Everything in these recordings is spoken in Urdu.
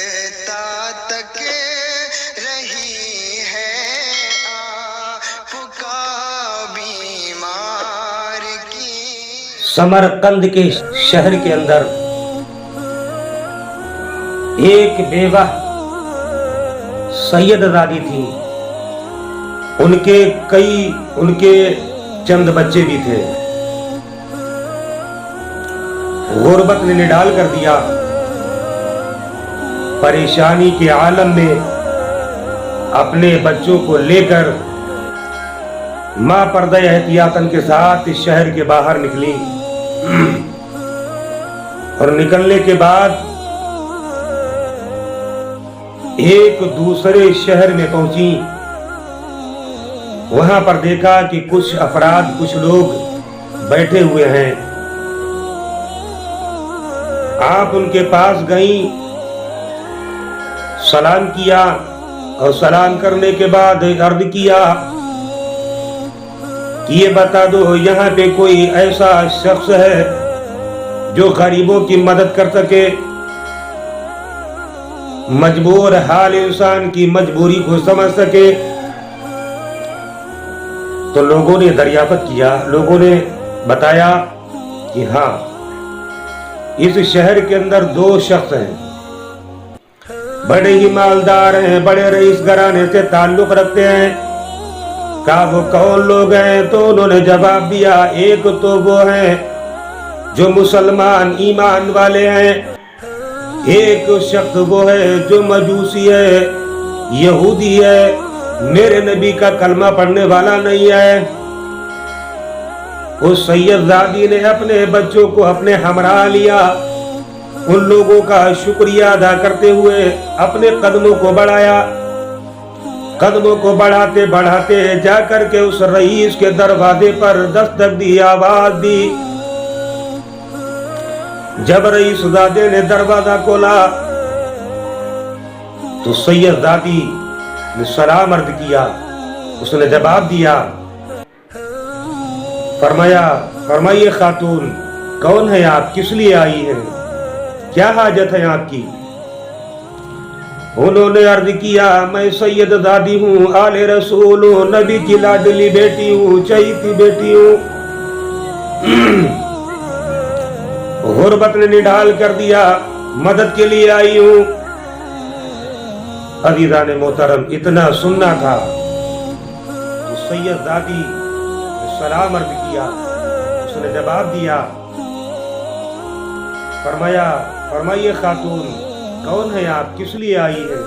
تک رہی ہے آپ کا بیمار کی۔ سمرقند کے شہر کے اندر ایک بیوہ سید زادی تھی، ان کے چند بچے بھی تھے۔ غربت نے نڈال کر دیا، پریشانی کے عالم میں اپنے بچوں کو لے کر ماں پردہ احتیاطن کے ساتھ اس شہر کے باہر نکلی، اور نکلنے کے بعد ایک دوسرے شہر میں پہنچی۔ وہاں پر دیکھا کہ کچھ افراد، کچھ لوگ بیٹھے ہوئے ہیں۔ آپ ان کے پاس گئیں، سلام کیا، اور سلام کرنے کے بعد عرض کیا کہ یہ بتا دو یہاں پہ کوئی ایسا شخص ہے جو غریبوں کی مدد کر سکے، مجبور حال انسان کی مجبوری کو سمجھ سکے؟ تو لوگوں نے دریافت کیا، لوگوں نے بتایا کہ ہاں، اس شہر کے اندر دو شخص ہیں، بڑے ہی مالدار ہیں، بڑے رئیس گھرانے سے تعلق رکھتے ہیں۔ کہا وہ کون لوگ ہیں؟ تو انہوں نے جواب دیا، ایک تو وہ ہیں جو مسلمان ایمان والے ہیں، ایک شخص وہ ہے جو مجوسی ہے، یہودی ہے، میرے نبی کا کلمہ پڑھنے والا نہیں ہے۔ اس سید زادی نے اپنے بچوں کو اپنے ہمراہ لیا، ان لوگوں کا شکریہ ادا کرتے ہوئے اپنے قدموں کو بڑھایا۔ قدموں کو بڑھاتے بڑھاتے جا کر کے اس رئیس کے دروازے پر دستک دی، آواز دی۔ جب رئیس زادے نے دروازہ کھولا تو سید زادی نے سلام عرض کیا، اس نے جواب دیا، فرمائیے خاتون، کون ہے آپ؟ کس لیے آئی ہیں؟ کیا حاجت ہے آپ کی؟ انہوں نے عرض کیا، میں سید زادی ہوں، آل رسول ہوں، نبی کی لاڈلی بیٹی ہوں، چہیتی بیٹی ہوں۔ غربت نے نڈال کر دیا، مدد کے لیے آئی ہوں۔ عزیزان محترم، اتنا سننا تھا تو سید زادی نے سلام عرض کیا، اس نے جواب دیا، فرمائیے خاتون، کون ہے آپ؟ کس لیے آئی ہیں؟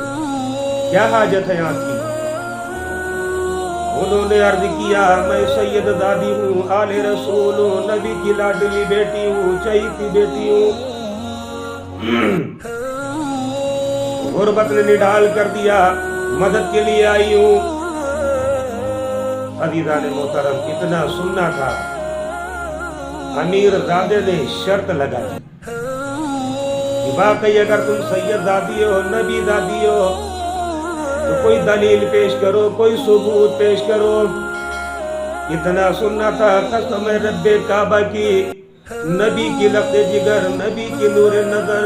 کیا حاجت ہے آپ کی؟ انہوں نے عرض کیا، میں سید زادی ہوں، آل رسول ہوں، نبی کی لاڈلی بیٹی ہوں، چہیتی بیٹی ہوں۔ غربت نے نڈال کر دیا، مدد کے لیے آئی ہوں۔ عزیزان محترم، اتنا سننا تھا، امیر زادے نے شرط لگائی کہ واقعی اگر تم سید زادی ہو، نبی زادی ہو، تو کوئی دلیل پیش کرو، کوئی ثبوت پیش کرو۔ اتنا سننا تھا، قسم رب کعبہ کی، نبی کی لفظ جگر، نبی کی نور نظر،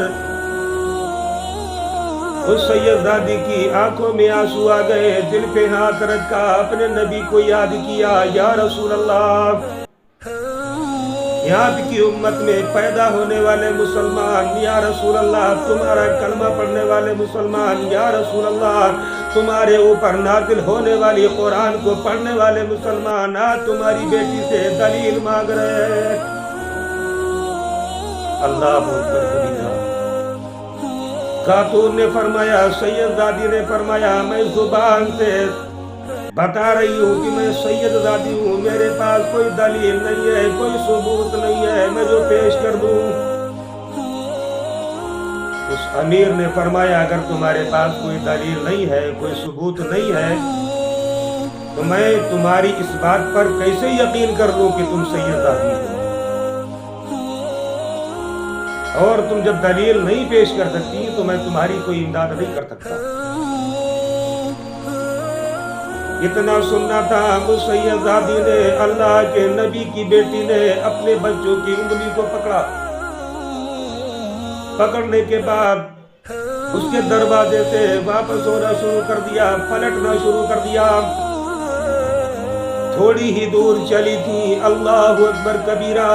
اس سید زادی کی آنکھوں میں آنسو آ گئے، دل پہ ہاتھ رکھا، اپنے نبی کو یاد کیا، یا رسول اللہ، آپ کی امت میں پیدا ہونے والے مسلمان، یا رسول اللہ، تمہارا کلمہ پڑھنے والے مسلمان، یا رسول اللہ، تمہارے اوپر نازل ہونے والی قرآن کو پڑھنے والے مسلمان، آج تمہاری بیٹی سے دلیل مانگ رہے ہیں۔ اللہ اکبر کبیرہ۔ خاتون نے فرمایا، سید زادی نے فرمایا، میں زبان سے بتا رہی ہوں کہ میں سید زادی ہوں، میرے پاس کوئی دلیل نہیں ہے، کوئی ثبوت نہیں ہے، میں جو پیش کر دوں۔ اس امیر نے فرمایا، اگر تمہارے پاس کوئی دلیل نہیں ہے، کوئی ثبوت نہیں ہے، تو میں تمہاری اس بات پر کیسے یقین کر لوں کہ تم سید زادی ہو؟ اور تم جب دلیل نہیں پیش کر سکتی تو میں تمہاری کوئی امداد نہیں کر سکتا۔ اتنا سننا تھا، اس سید زادی نے، اللہ کے نبی کی بیٹی نے اپنے بچوں کی انگلی کو پکڑا۔ پکڑنے کے بعد اس کے دروازے سے واپس ہونا شروع کر دیا، پلٹنا شروع کر دیا۔ تھوڑی ہی دور چلی تھی، اللہ اکبر کبیرہ،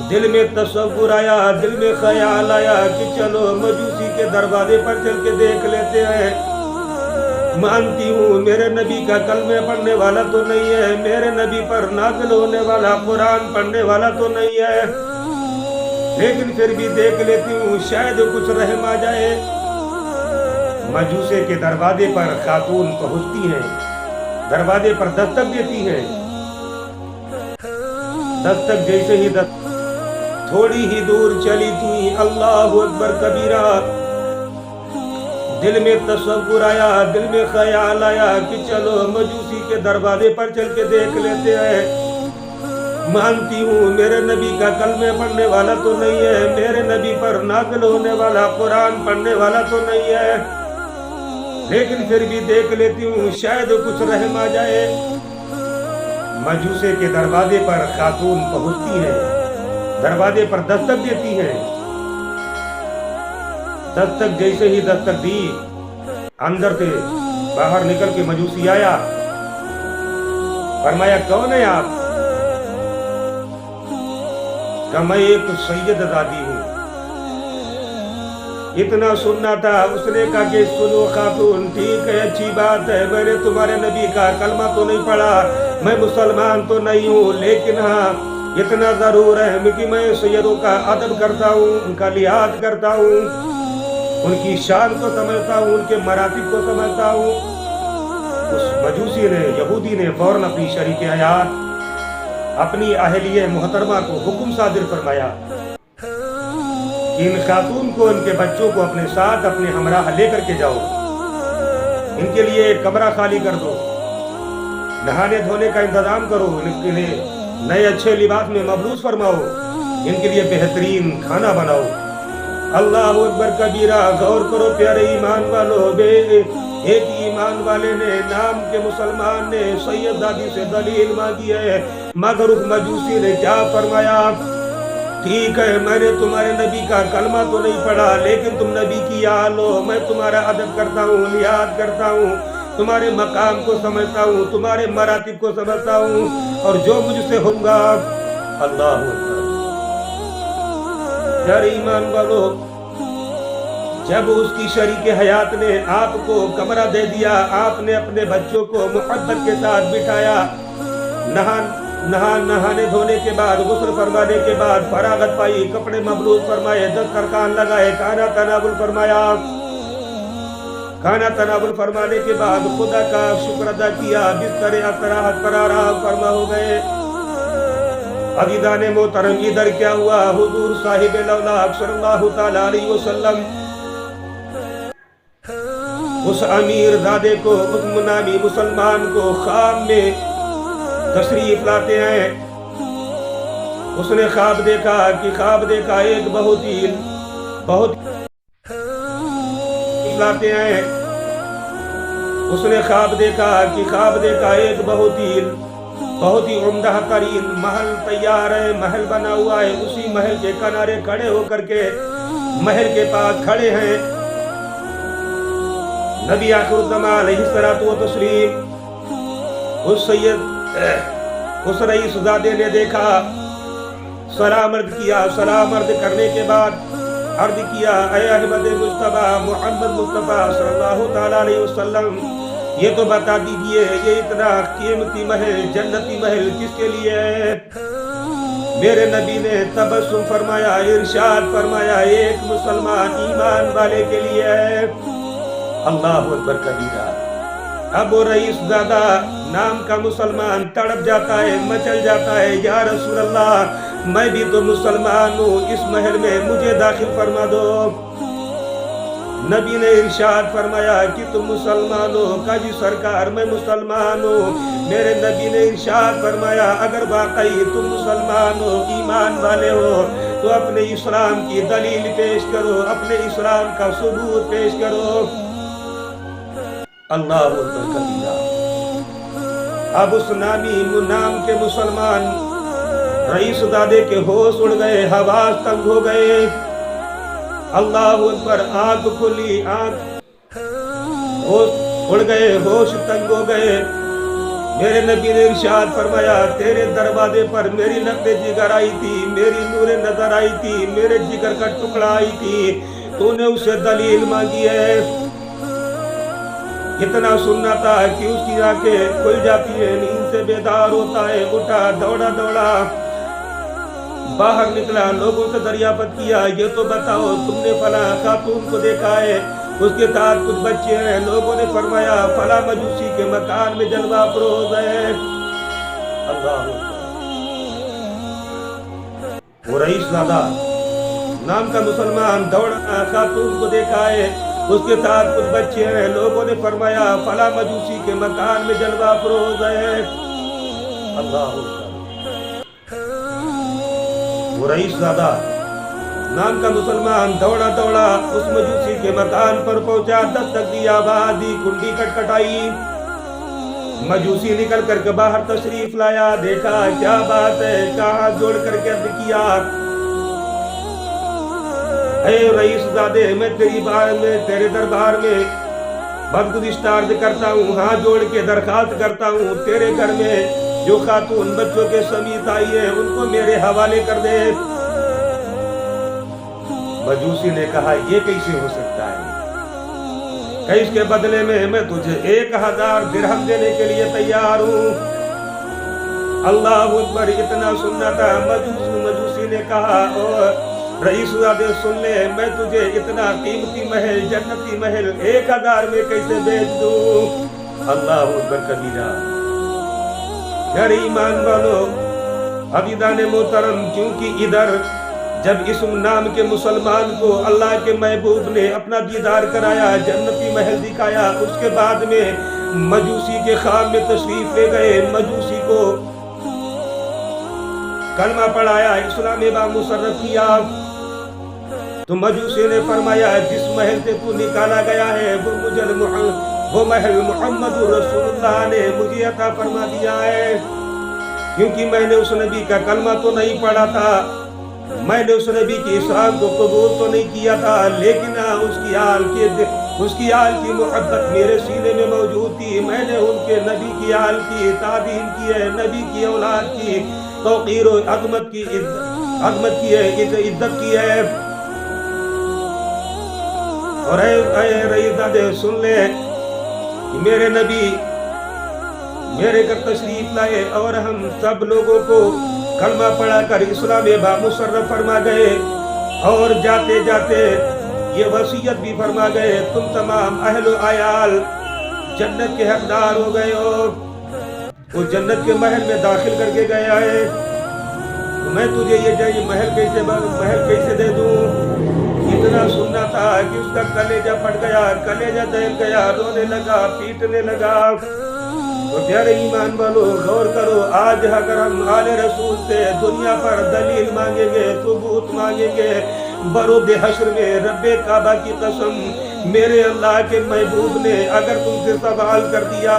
دل میں تصور آیا، دل میں خیال آیا کہ چلو مجوسی کے دروازے پر چل کے دیکھ لیتے ہیں۔ مانتی ہوں میرے نبی کا کلمہ پڑھنے والا تو نہیں ہے، میرے نبی پر نازل ہونے والا قرآن پڑھنے والا تو نہیں ہے، لیکن پھر بھی دیکھ لیتی ہوں، شاید کچھ رحم آ جائے۔ مجوسے کے دروازے پر خاتون پہنچتی ہیں، دروازے پر دستک دیتی ہیں۔ دستک جیسے ہی تھوڑی ہی دور چلی تھی، اللہ اکبر کبیرہ، دل میں تصور آیا، دل میں خیال آیا کہ چلو مجوسی کے دروازے پر چل کے دیکھ لیتے ہیں۔ مانتی ہوں میرے نبی کا کلمہ پڑھنے والا تو نہیں ہے، میرے نبی پر نازل ہونے والا قرآن پڑھنے والا تو نہیں ہے، لیکن پھر بھی دیکھ لیتی ہوں، شاید کچھ رحم آ جائے۔ مجوسے کے دروازے پر خاتون پہنچتی ہے، دروازے پر دستک دیتی ہیں۔ دستک جیسے ہی دستک دی، اندر سے باہر نکل کے مجوسی آیا، فرمایا کون ہے آپ؟ کہ میں ایک سید زادی ہوں۔ اتنا سننا تھا، اس نے کہا کہ سنو خاتون، ٹھیک ہے، اچھی بات ہے، میں نے تمہارے نبی کا کلمہ تو نہیں پڑھا، میں مسلمان تو نہیں ہوں، لیکن ہاں اتنا ضرور ہے کہ میں سیدوں کا ادب کرتا ہوں، ان کا لحاظ کرتا ہوں، ان کی شان کو سمجھتا ہوں، ان کے مراتب کو سمجھتا ہوں۔ اس مجوسی نے، یہودی نے فوراً اپنی شریک حیات، اپنی اہلیہ محترمہ کو حکم صادر فرمایا کہ ان خاتون کو، ان کے بچوں کو اپنے ساتھ، اپنے ہمراہ لے کر کے جاؤ، ان کے لیے ایک کمرہ خالی کر دو، نہانے دھونے کا انتظام کرو، ان کے لیے نئے اچھے لباس میں مبعوث فرماؤ، ان کے لیے بہترین کھانا بناؤ۔ اللہ اکبر کبیرہ، غور کرو پیارے ایمان والو، ایک ایمان والے نے، نام کے مسلمان نے سید دادی سے دلیل مانگی ہے، مگر اس مجوسی نے کیا فرمایا؟ ٹھیک ہے، میں نے تمہارے نبی کا کلمہ تو نہیں پڑھا، لیکن تم نبی کی آل ہو، میں تمہارا ادب کرتا ہوں، لحاظ کرتا ہوں، تمہارے مقام کو سمجھتا ہوں، تمہارے مراتب کو سمجھتا ہوں، اور جو مجھ سے ہوگا، اللہ اکبر۔ پیارے ایمان والو، جب اس کی شریک حیات نے آپ کو کمرہ دے دیا، آپ نے اپنے بچوں کو محبت کے ساتھ بٹھایا، نہانے دھونے کے بعد، غسل فرمانے کے بعد فراغت پائی، کپڑے مبلوغ فرمائے، دسترخوان لگائے، کھانا تناول فرمایا، کھانا تناول فرمانے کے بعد خدا کا شکر ادا کیا، بستر استراحت پر آرام فرما ہو گئے۔ عزیزان محترم، ادھر کیا ہوا؟ حضور صاحب الاولیاء صلی اللہ تعالی علیہ وسلم اس امیر زادے کو، اس منامی مسلمان کو خواب میں تشریف لاتے ہیں۔ اس نے خواب دیکھا ایک بہت لاتے ہیں۔ اس نے خواب دیکھا ایک بہت ہی عمدہ ترین محل تیار ہے، محل بنا ہوا ہے، اسی محل کے کنارے کھڑے ہو کر کے محل کے پاس کھڑے ہیں نبی آخر الزمان علیہ الصلوۃ والتسلیم۔ اس رئیس زادے نے دیکھا، سلام عرض کیا، سلام عرض کرنے کے بعد عرض کیا، اے احمد مصطفیٰ، محمد مصطفیٰ صلی اللہ تعالیٰ علیہ وسلم، یہ تو بتا دیجئے یہ اتنا قیمتی محل، جنتی محل کس کے لیے ہے؟ میرے نبی نے تبسم فرمایا، ارشاد فرمایا، ایک مسلمان ایمان والے کے لیے ہے۔ اللہ اکبر کبیرہ۔ اب وہ رئیس زادہ نام کا مسلمان تڑپ جاتا ہے، مچل جاتا ہے، یا رسول اللہ، میں بھی تو مسلمان ہوں، اس محل میں مجھے داخل فرما دو۔ نبی نے ارشاد فرمایا کہ تم مسلمان ہو؟ کہا جی سرکار میں مسلمان ہوں۔ میرے نبی نے ارشاد فرمایا، اگر واقعی تم مسلمان ہو، ایمان والے ہو، تو اپنے اسلام کی دلیل پیش کرو، اپنے اسلام کا ثبوت پیش کرو۔ اللہ اکبر کبیرہ۔ اب اس نام کے مسلمان رئیس زادے کے ہوش اڑ گئے، حواس تنگ ہو گئے۔ اللہ اکبر. آنکھ کھلی, آنکھ ہوش اڑ گئے, ہوش تنگ ہو گئے. میرے نبی نے ارشاد فرمایا تیرے دروازے پر میری لقب جگر آئی تھی, میری نور نظر آئی تھی, میرے جگر کا ٹکڑا آئی تھی, تو نے اسے دلیل مانگی ہے. اتنا سننا تھا کہ اس کی آنکھیں کھل جاتی ہیں, نیند سے بیدار ہوتا ہے, اٹھا, دوڑا دوڑا باہر نکلا, لوگوں سے دریافت کیا یہ تو بتاؤ تم نے فلاں خاتون کو دیکھا ہے, اس کے ساتھ کچھ بچے ہیں. لوگوں نے فرمایا فلاں مجوسی کے مکان میں جلوہ افروز ہے. اللہ وہ رئیس زادہ نام کا مسلمان دوڑا, خاتون کو دیکھا ہے, اس کے ساتھ کچھ بچے ہیں. لوگوں نے فرمایا فلاں مجوسی کے مکان میں جلوہ افروز ہے. اللہ وہ رئیس زادہ نام کا مسلمان دوڑا دوڑا اس مجوسی کے مکان پر پہنچا, دستک دی, آواز دی, کنڈی کٹکھٹائی. مجوسی نکل کر کے باہر تشریف لایا, دیکھا کیا بات ہے, کہاں جوڑ کر کے عرض کیا اے رئیس زادے میں تیرے دربار میں بدگزشتہ عرض کرتا ہوں, ہاتھ جوڑ کے درخواست کرتا ہوں تیرے گھر میں جو خاتون بچوں کے سمیت آئی ہے ان کو میرے حوالے کر دے. مجوسی نے کہا یہ کیسے ہو سکتا ہے, کہ اس کے بدلے میں تجھے 1000 درہم دینے کے لیے تیار ہوں. اللہ اکبر. اتنا سننا تھا. مجوسی نے کہا اور رئیس زادے سن لے, میں تجھے اتنا قیمتی محل, جنتی محل 1000 میں کیسے بیچ دوں. اللہ اکبر کبیرہ. یار ایمان والو, عزیزان محترم, کیونکہ ادھر جب اسم نام کے مسلمان کو اللہ کے محبوب نے اپنا دیدار کرایا, جنتی محل دکھایا, اس کے بعد میں مجوسی کے خان میں تشریف لے گئے, مجوسی کو کلمہ پڑھایا, اسلام با مصرف کیا, تو مجوسی نے فرمایا جس محل سے تو نکالا گیا ہے وہ محل محمد رسول اللہ نے مجھے عطا فرما دیا ہے. کیونکہ میں نے اس نبی کا کلمہ تو نہیں پڑھا تھا, میں نے اس نبی کی اسلام کو قبول تو نہیں کیا تھا, لیکن اس کی آل کی محبت میرے سینے میں موجود تھی. میں نے ان کے نبی کی آل کی تعظیم کی ہے, نبی کی اولاد کی توقیر و عظمت کی ہے, عزت کی ہے. اور اے رئیس زادے سن لے کہ میرے نبی میرے گھر تشریف لائے اور ہم سب لوگوں کو کلمہ پڑھا کر اسلام با مصرف فرما گئے, اور جاتے جاتے یہ وصیت بھی فرما گئے تم تمام اہل و عیال جنت کے حقدار ہو گئے ہو. وہ جنت کے محل میں داخل کر کے گیا ہے, میں تجھے یہ محل کیسے دے دوں. اتنا سننا تھا کہ اس کا کلیجہ پھٹ گیا, کلیجہ دہل گیا, رونے لگا, پیٹنے لگا. تو پیارے ایمان والو غور کرو, آج اگر ہم آل رسول سے دنیا پر دلیل مانگیں گے, ثبوت مانگیں گے, برود حشر میں رب کعبہ کی قسم میرے اللہ کے محبوب نے اگر تم سے سوال کر دیا